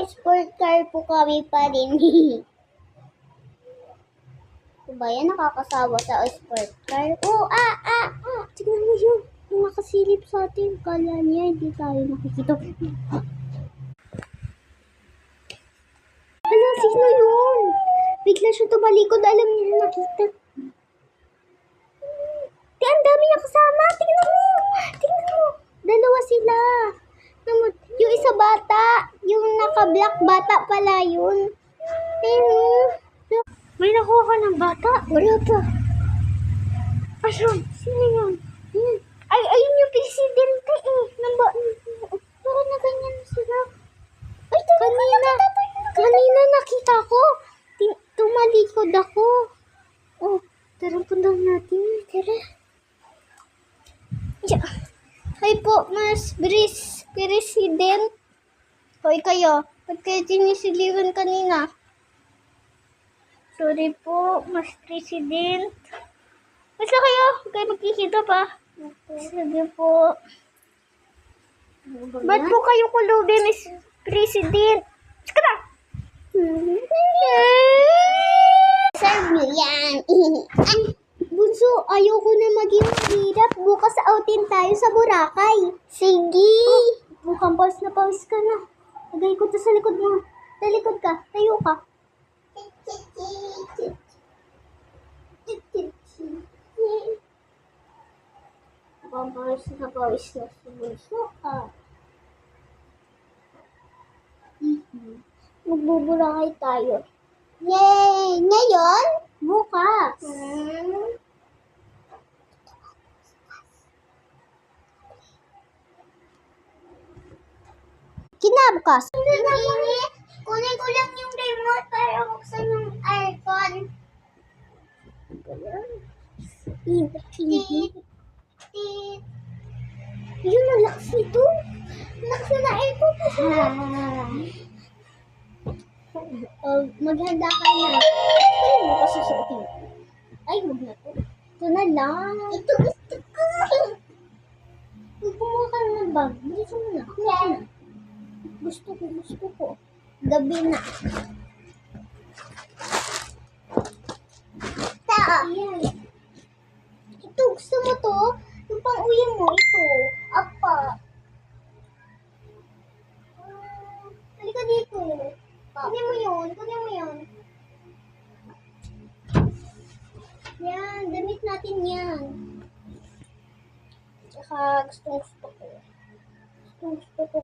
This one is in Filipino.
sport car po kami pa rin. Diba yan, nakakasawa sa sport car? Oh, tignan mo yun. Yung nakasilip sa atin. Kala niya, hindi tayo nakikita. Hala, sino yun? Bigla siya tumalikod, alam niya nakita. Ang dami niya kasama. Tingnan mo. Tingnan mo. Dalawa sila. Yung isa bata. Yung naka-black bata pala yun. May nakuha ka ng bata? Wala pa. Asan? Sino yun? Ay, ayun yung presidente eh. Parang na ganyan sila. Ay, kanina nakita ko. Tumalikod ako. Oh, tara punta natin. Tara. Yeah. Hi po, Mas President. Hoy kayo, ba't kayo sinisiliwan kanina? Sorry po, Mas President. Basta kayo, kayo magkikita pa. Sige po. Ba't po kayo kulubi, Mas President? Saka na! Serve mo yan. Bunso, ayoko na maging hirap. Bukas outin tayo sa Boracay. Sige. Mukhang pawis na pawis ka na. Lagay ko to sa likod mo. Sa likod ka. Tayo ka. Mukhang pawis na sa bunso ka. Magbuburakay tayo. Yay! Ngayon? Bukas. Kinabukas. Kunin ko lang yung remote para buksan yung aircon. Yun, ang lakas nito. Lakas na aircon po siya. Maghanda ka na. Ay, mo kasi suotin. Ay, huwag na po. Ito na lang. Ito gusto ko. Kumuha ka ng bag. Bilisan mo na. Yan. Gusto ko. Gabi na. Yan. Ito, gusto mo to? Yung pang-uwi mo, ito. Apa. Halika dito. Kunin mo yun. Yan, damit natin yan. Tsaka gusto ko.